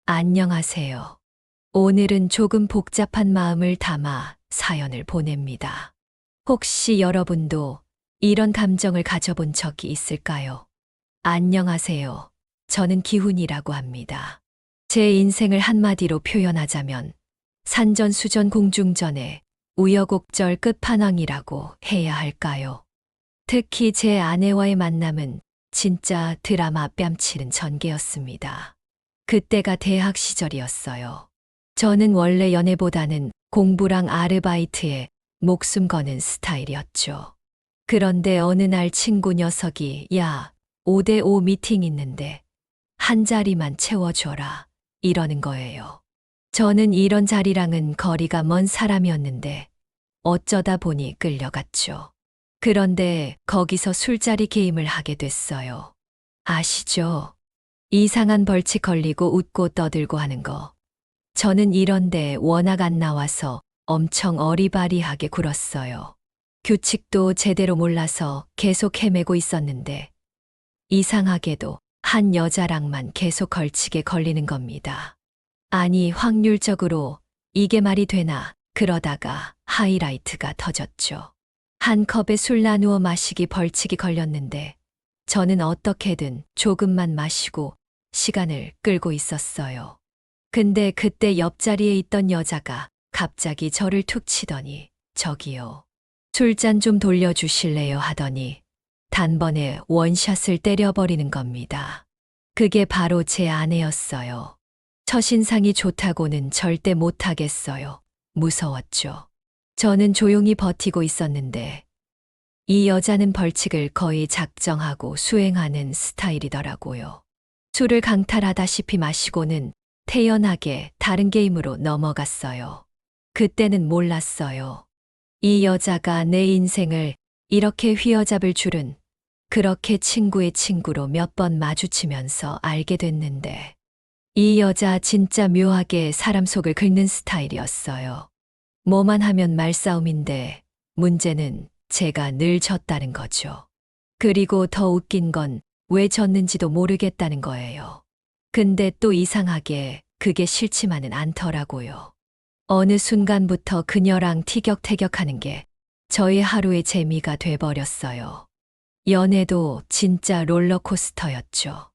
안녕하세요. 오늘은 조금 복잡한 마음을 담아 사연을 보냅니다. 혹시 여러분도 이런 감정을 가져본 적이 있을까요? 안녕하세요. 저는 기훈이라고 합니다. 제 인생을 한마디로 표현하자면 산전수전 공중전의 우여곡절 끝판왕이라고 해야 할까요? 특히 제 아내와의 만남은 진짜 드라마 뺨치는 전개였습니다. 그때가 대학 시절이었어요. 저는 원래 연애보다는 공부랑 아르바이트에 목숨 거는 스타일이었죠. 그런데 어느 날 친구 녀석이 야, 5대5 미팅 있는데 한 자리만 채워줘라 이러는 거예요. 저는 이런 자리랑은 거리가 먼 사람이었는데 어쩌다 보니 끌려갔죠. 그런데 거기서 술자리 게임을 하게 됐어요. 아시죠? 이상한 벌칙 걸리고 웃고 떠들고 하는 거. 저는 이런데 워낙 안 나와서 엄청 어리바리하게 굴었어요. 규칙도 제대로 몰라서 계속 헤매고 있었는데 이상하게도 한 여자랑만 계속 걸치게 걸리는 겁니다. 아니, 확률적으로 이게 말이 되나 그러다가 하이라이트가 터졌죠. 한 컵에 술 나누어 마시기 벌칙이 걸렸는데 저는 어떻게든 조금만 마시고 시간을 끌고 있었어요. 근데 그때 옆자리에 있던 여자가 갑자기 저를 툭 치더니 저기요. 술잔 좀 돌려주실래요 하더니 단번에 원샷을 때려버리는 겁니다. 그게 바로 제 아내였어요. 첫인상이 좋다고는 절대 못하겠어요. 무서웠죠. 저는 조용히 버티고 있었는데 이 여자는 벌칙을 거의 작정하고 수행하는 스타일이더라고요. 술을 강탈하다시피 마시고는 태연하게 다른 게임으로 넘어갔어요. 그때는 몰랐어요. 이 여자가 내 인생을 이렇게 휘어잡을 줄은 그렇게 친구의 친구로 몇 번 마주치면서 알게 됐는데 이 여자 진짜 묘하게 사람 속을 긁는 스타일이었어요. 뭐만 하면 말싸움인데 문제는 제가 늘 졌다는 거죠. 그리고 더 웃긴 건 왜 졌는지도 모르겠다는 거예요. 근데 또 이상하게 그게 싫지만은 않더라고요. 어느 순간부터 그녀랑 티격태격하는 게 저의 하루의 재미가 돼버렸어요. 연애도 진짜 롤러코스터였죠.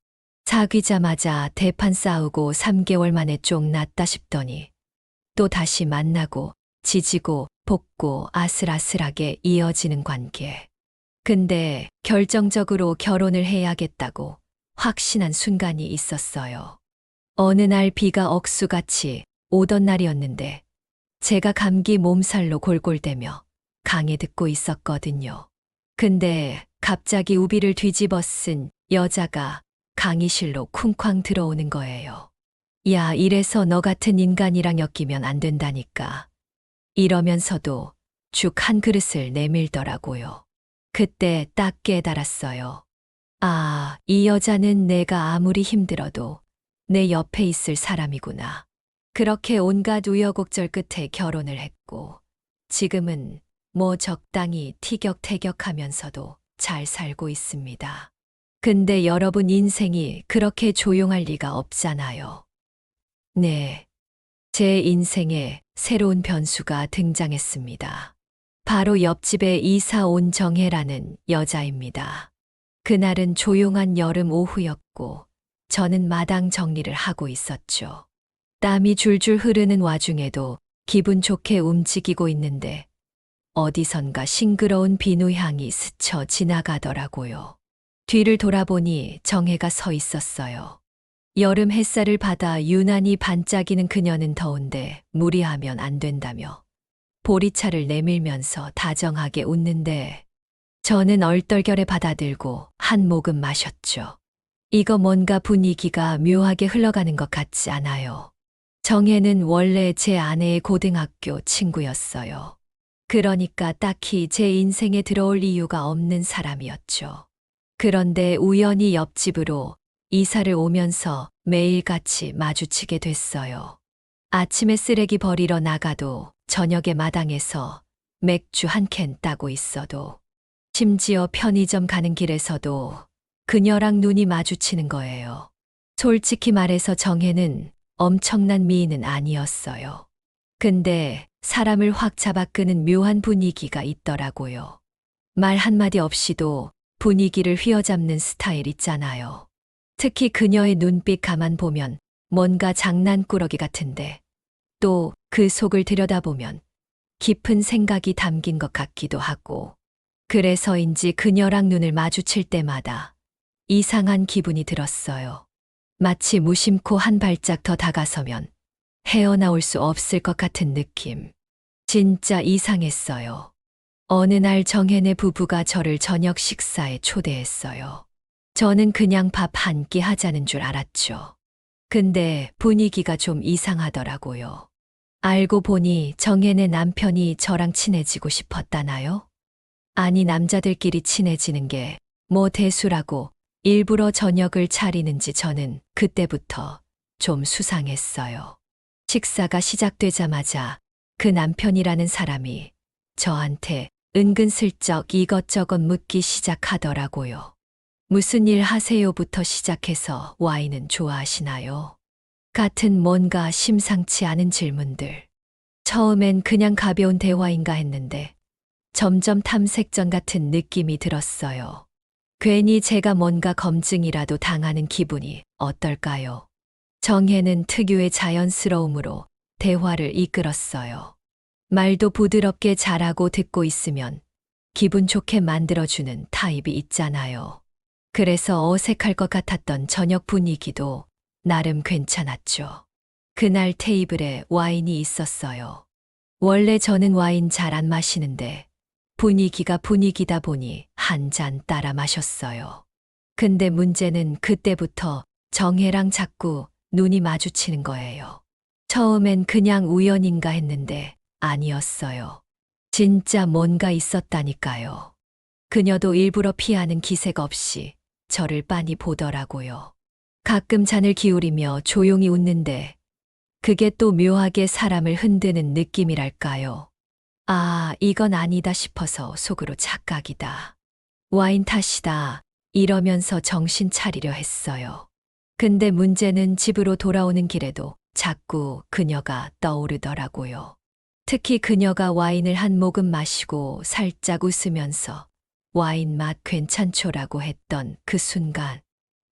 사귀자마자 대판 싸우고 3개월 만에 쫑 났다 싶더니 또 다시 만나고 지지고 볶고 아슬아슬하게 이어지는 관계. 근데 결정적으로 결혼을 해야겠다고 확신한 순간이 있었어요. 어느 날 비가 억수같이 오던 날이었는데 제가 감기 몸살로 골골대며 강에 듣고 있었거든요. 근데 갑자기 우비를 뒤집어 쓴 여자가 강의실로 쿵쾅 들어오는 거예요. 야, 이래서 너 같은 인간이랑 엮이면 안 된다니까. 이러면서도 죽 한 그릇을 내밀더라고요. 그때 딱 깨달았어요. 아, 이 여자는 내가 아무리 힘들어도 내 옆에 있을 사람이구나. 그렇게 온갖 우여곡절 끝에 결혼을 했고, 지금은 뭐 적당히 티격태격하면서도 잘 살고 있습니다. 근데 여러분 인생이 그렇게 조용할 리가 없잖아요. 네. 제 인생에 새로운 변수가 등장했습니다. 바로 옆집에 이사 온 정혜라는 여자입니다. 그날은 조용한 여름 오후였고 저는 마당 정리를 하고 있었죠. 땀이 줄줄 흐르는 와중에도 기분 좋게 움직이고 있는데 어디선가 싱그러운 비누향이 스쳐 지나가더라고요. 뒤를 돌아보니 정혜가 서 있었어요. 여름 햇살을 받아 유난히 반짝이는 그녀는 더운데 무리하면 안 된다며 보리차를 내밀면서 다정하게 웃는데 저는 얼떨결에 받아들고 한 모금 마셨죠. 이거 뭔가 분위기가 묘하게 흘러가는 것 같지 않아요. 정혜는 원래 제 아내의 고등학교 친구였어요. 그러니까 딱히 제 인생에 들어올 이유가 없는 사람이었죠. 그런데 우연히 옆집으로 이사를 오면서 매일같이 마주치게 됐어요. 아침에 쓰레기 버리러 나가도 저녁에 마당에서 맥주 한 캔 따고 있어도 심지어 편의점 가는 길에서도 그녀랑 눈이 마주치는 거예요. 솔직히 말해서 정혜는 엄청난 미인은 아니었어요. 근데 사람을 확 잡아 끄는 묘한 분위기가 있더라고요. 말 한마디 없이도 분위기를 휘어잡는 스타일 있잖아요. 특히 그녀의 눈빛 가만 보면 뭔가 장난꾸러기 같은데 또 그 속을 들여다보면 깊은 생각이 담긴 것 같기도 하고 그래서인지 그녀랑 눈을 마주칠 때마다 이상한 기분이 들었어요. 마치 무심코 한 발짝 더 다가서면 헤어나올 수 없을 것 같은 느낌. 진짜 이상했어요. 어느 날 정혜네 부부가 저를 저녁 식사에 초대했어요. 저는 그냥 밥 한 끼 하자는 줄 알았죠. 근데 분위기가 좀 이상하더라고요. 알고 보니 정혜네 남편이 저랑 친해지고 싶었다나요? 아니, 남자들끼리 친해지는 게 뭐 대수라고 일부러 저녁을 차리는지 저는 그때부터 좀 수상했어요. 식사가 시작되자마자 그 남편이라는 사람이 저한테 은근슬쩍 이것저것 묻기 시작하더라고요. 무슨 일 하세요부터 시작해서 와인은 좋아하시나요? 같은 뭔가 심상치 않은 질문들. 처음엔 그냥 가벼운 대화인가 했는데 점점 탐색전 같은 느낌이 들었어요. 괜히 제가 뭔가 검증이라도 당하는 기분이 어떨까요? 정혜는 특유의 자연스러움으로 대화를 이끌었어요. 말도 부드럽게 잘하고 듣고 있으면 기분 좋게 만들어주는 타입이 있잖아요. 그래서 어색할 것 같았던 저녁 분위기도 나름 괜찮았죠. 그날 테이블에 와인이 있었어요. 원래 저는 와인 잘 안 마시는데 분위기가 분위기다 보니 한 잔 따라 마셨어요. 근데 문제는 그때부터 정혜랑 자꾸 눈이 마주치는 거예요. 처음엔 그냥 우연인가 했는데 아니었어요. 진짜 뭔가 있었다니까요. 그녀도 일부러 피하는 기색 없이 저를 빤히 보더라고요. 가끔 잔을 기울이며 조용히 웃는데 그게 또 묘하게 사람을 흔드는 느낌이랄까요. 아, 이건 아니다 싶어서 속으로 착각이다. 와인 탓이다. 이러면서 정신 차리려 했어요. 근데 문제는 집으로 돌아오는 길에도 자꾸 그녀가 떠오르더라고요. 특히 그녀가 와인을 한 모금 마시고 살짝 웃으면서 와인 맛 괜찮죠라고 했던 그 순간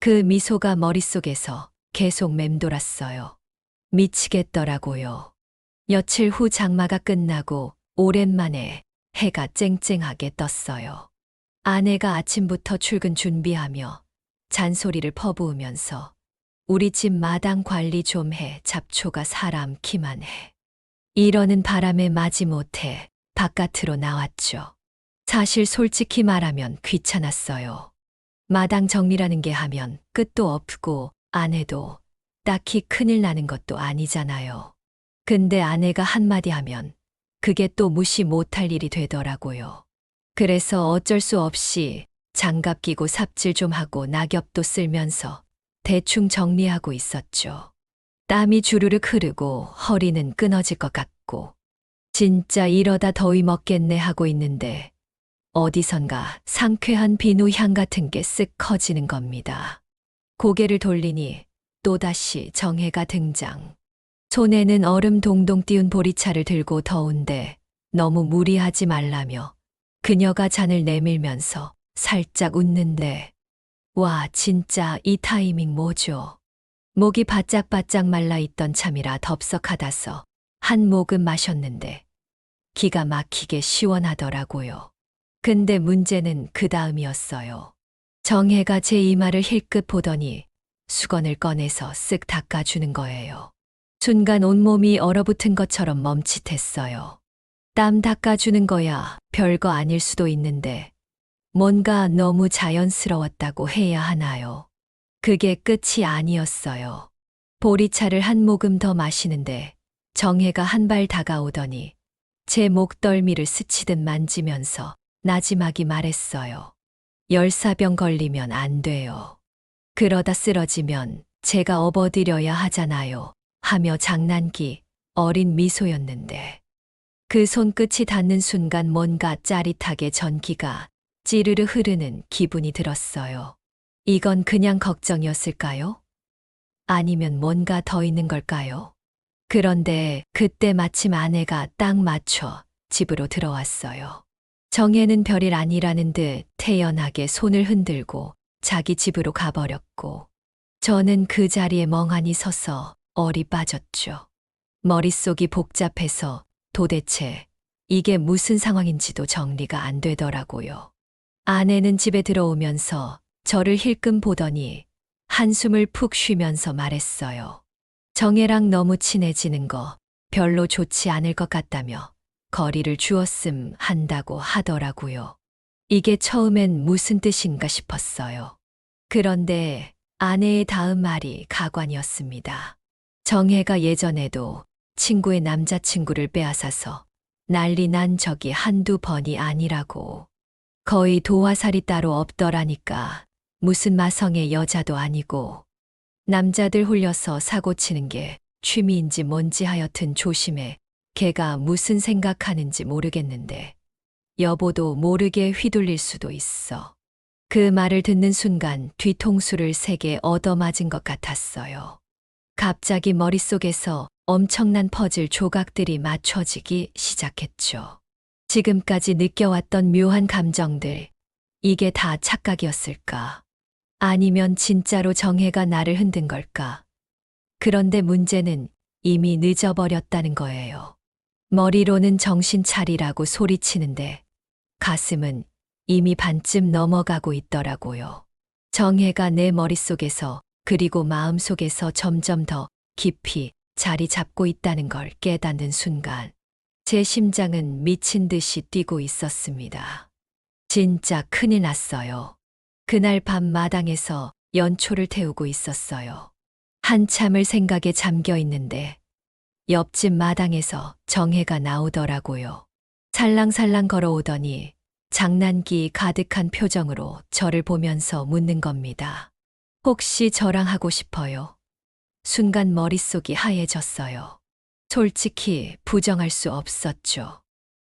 그 미소가 머릿속에서 계속 맴돌았어요. 미치겠더라고요. 며칠 후 장마가 끝나고 오랜만에 해가 쨍쨍하게 떴어요. 아내가 아침부터 출근 준비하며 잔소리를 퍼부으면서 우리 집 마당 관리 좀 해, 잡초가 사람 키만 해. 이러는 바람에 마지못해 바깥으로 나왔죠. 사실 솔직히 말하면 귀찮았어요. 마당 정리라는 게 하면 끝도 없고 안 해도 딱히 큰일 나는 것도 아니잖아요. 근데 아내가 한마디 하면 그게 또 무시 못할 일이 되더라고요. 그래서 어쩔 수 없이 장갑 끼고 삽질 좀 하고 낙엽도 쓸면서 대충 정리하고 있었죠. 땀이 주르륵 흐르고 허리는 끊어질 것 같고 진짜 이러다 더위 먹겠네 하고 있는데 어디선가 상쾌한 비누 향 같은 게 쓱 커지는 겁니다. 고개를 돌리니 또다시 정혜가 등장. 손에는 얼음 동동 띄운 보리차를 들고 더운데 너무 무리하지 말라며 그녀가 잔을 내밀면서 살짝 웃는데 와, 진짜 이 타이밍 뭐죠? 목이 바짝바짝 말라있던 참이라 덥석하다서 한 모금 마셨는데 기가 막히게 시원하더라고요. 근데 문제는 그 다음이었어요. 정혜가 제 이마를 힐끗 보더니 수건을 꺼내서 쓱 닦아주는 거예요. 순간 온몸이 얼어붙은 것처럼 멈칫했어요. 땀 닦아주는 거야 별거 아닐 수도 있는데 뭔가 너무 자연스러웠다고 해야 하나요? 그게 끝이 아니었어요. 보리차를 한 모금 더 마시는데 정혜가 한 발 다가오더니 제 목덜미를 스치듯 만지면서 나지막이 말했어요. 열사병 걸리면 안 돼요. 그러다 쓰러지면 제가 업어드려야 하잖아요. 하며 장난기 어린 미소였는데 그 손끝이 닿는 순간 뭔가 짜릿하게 전기가 찌르르 흐르는 기분이 들었어요. 이건 그냥 걱정이었을까요? 아니면 뭔가 더 있는 걸까요? 그런데 그때 마침 아내가 딱 맞춰 집으로 들어왔어요. 정혜는 별일 아니라는 듯 태연하게 손을 흔들고 자기 집으로 가버렸고, 저는 그 자리에 멍하니 서서 얼이 빠졌죠. 머릿속이 복잡해서 도대체 이게 무슨 상황인지도 정리가 안 되더라고요. 아내는 집에 들어오면서 저를 힐끔 보더니 한숨을 푹 쉬면서 말했어요. 정혜랑 너무 친해지는 거 별로 좋지 않을 것 같다며 거리를 주었음 한다고 하더라고요. 이게 처음엔 무슨 뜻인가 싶었어요. 그런데 아내의 다음 말이 가관이었습니다. 정혜가 예전에도 친구의 남자친구를 빼앗아서 난리 난 적이 한두 번이 아니라고. 거의 도화살이 따로 없더라니까. 무슨 마성의 여자도 아니고. 남자들 홀려서 사고 치는 게 취미인지 뭔지 하여튼 조심해. 걔가 무슨 생각하는지 모르겠는데 여보도 모르게 휘둘릴 수도 있어. 그 말을 듣는 순간 뒤통수를 세게 얻어맞은 것 같았어요. 갑자기 머릿속에서 엄청난 퍼즐 조각들이 맞춰지기 시작했죠. 지금까지 느껴왔던 묘한 감정들, 이게 다 착각이었을까? 아니면 진짜로 정혜가 나를 흔든 걸까? 그런데 문제는 이미 늦어버렸다는 거예요. 머리로는 정신 차리라고 소리치는데 가슴은 이미 반쯤 넘어가고 있더라고요. 정혜가 내 머릿속에서 그리고 마음속에서 점점 더 깊이 자리 잡고 있다는 걸 깨닫는 순간 제 심장은 미친 듯이 뛰고 있었습니다. 진짜 큰일 났어요. 그날 밤 마당에서 연초를 태우고 있었어요. 한참을 생각에 잠겨 있는데 옆집 마당에서 정혜가 나오더라고요. 살랑살랑 걸어오더니 장난기 가득한 표정으로 저를 보면서 묻는 겁니다. 혹시 저랑 하고 싶어요? 순간 머릿속이 하얘졌어요. 솔직히 부정할 수 없었죠.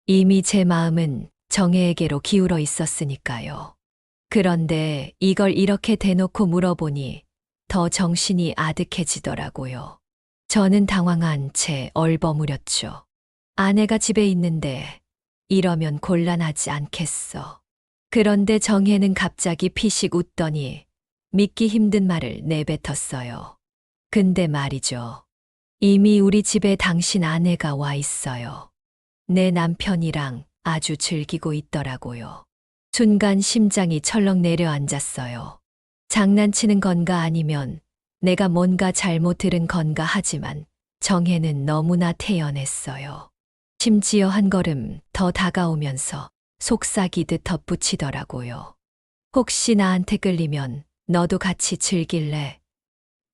이미 제 마음은 정혜에게로 기울어 있었으니까요. 그런데 이걸 이렇게 대놓고 물어보니 더 정신이 아득해지더라고요. 저는 당황한 채 얼버무렸죠. 아내가 집에 있는데 이러면 곤란하지 않겠어. 그런데 정혜는 갑자기 피식 웃더니 믿기 힘든 말을 내뱉었어요. 근데 말이죠. 이미 우리 집에 당신 아내가 와 있어요. 내 남편이랑 아주 즐기고 있더라고요. 순간 심장이 철렁 내려앉았어요. 장난치는 건가 아니면 내가 뭔가 잘못 들은 건가 하지만 정혜는 너무나 태연했어요. 심지어 한 걸음 더 다가오면서 속삭이듯 덧붙이더라고요. 혹시 나한테 끌리면 너도 같이 즐길래?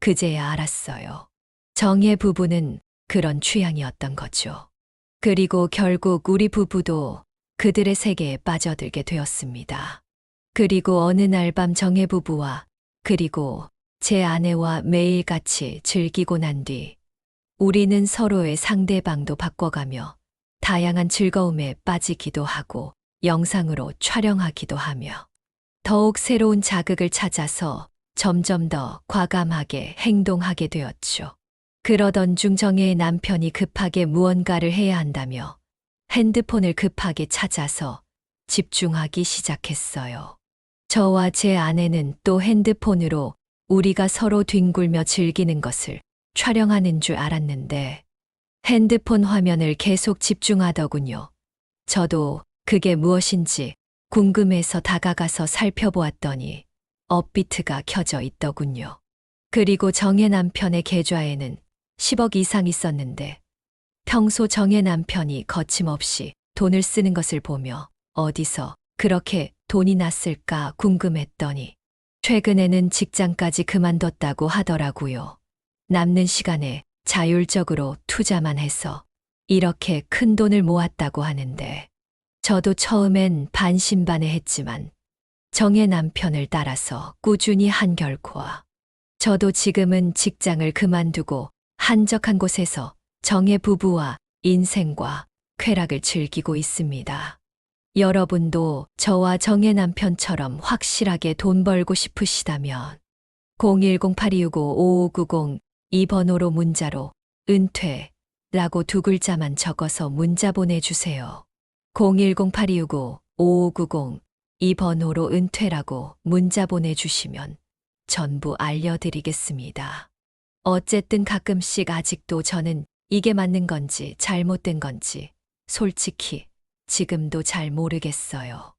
그제야 알았어요. 정혜 부부는 그런 취향이었던 거죠. 그리고 결국 우리 부부도 그들의 세계에 빠져들게 되었습니다. 그리고 어느 날 밤 정혜 부부와 그리고 제 아내와 매일같이 즐기고 난 뒤 우리는 서로의 상대방도 바꿔가며 다양한 즐거움에 빠지기도 하고 영상으로 촬영하기도 하며 더욱 새로운 자극을 찾아서 점점 더 과감하게 행동하게 되었죠. 그러던 중 정혜의 남편이 급하게 무언가를 해야 한다며 핸드폰을 급하게 찾아서 집중하기 시작했어요. 저와 제 아내는 또 핸드폰으로 우리가 서로 뒹굴며 즐기는 것을 촬영하는 줄 알았는데 핸드폰 화면을 계속 집중하더군요. 저도 그게 무엇인지 궁금해서 다가가서 살펴보았더니 업비트가 켜져 있더군요. 그리고 정혜 남편의 계좌에는 10억 이상 있었는데 평소 정혜 남편이 거침없이 돈을 쓰는 것을 보며 어디서 그렇게 돈이 났을까 궁금했더니 최근에는 직장까지 그만뒀다고 하더라고요. 남는 시간에 자율적으로 투자만 해서 이렇게 큰 돈을 모았다고 하는데 저도 처음엔 반신반의했지만 정혜 남편을 따라서 꾸준히 한 결과 저도 지금은 직장을 그만두고 한적한 곳에서 정혜 부부와 인생과 쾌락을 즐기고 있습니다. 여러분도 저와 정혜 남편처럼 확실하게 돈 벌고 싶으시다면 010-8265-5590 이 번호로 문자로 은퇴라고 두 글자만 적어서 문자 보내주세요. 010-8265-5590 이 번호로 은퇴라고 문자 보내주시면 전부 알려드리겠습니다. 어쨌든 가끔씩 아직도 저는 이게 맞는 건지 잘못된 건지 솔직히 지금도 잘 모르겠어요.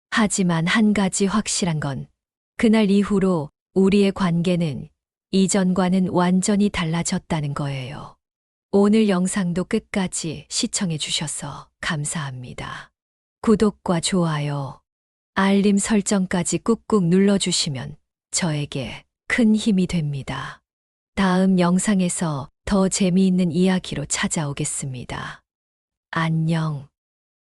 하지만 한 가지 확실한 건 그날 이후로 우리의 관계는 이전과는 완전히 달라졌다는 거예요. 오늘 영상도 끝까지 시청해 주셔서 감사합니다. 구독과 좋아요, 알림 설정까지 꾹꾹 눌러주시면 저에게 큰 힘이 됩니다. 다음 영상에서 더 재미있는 이야기로 찾아오겠습니다. 안녕.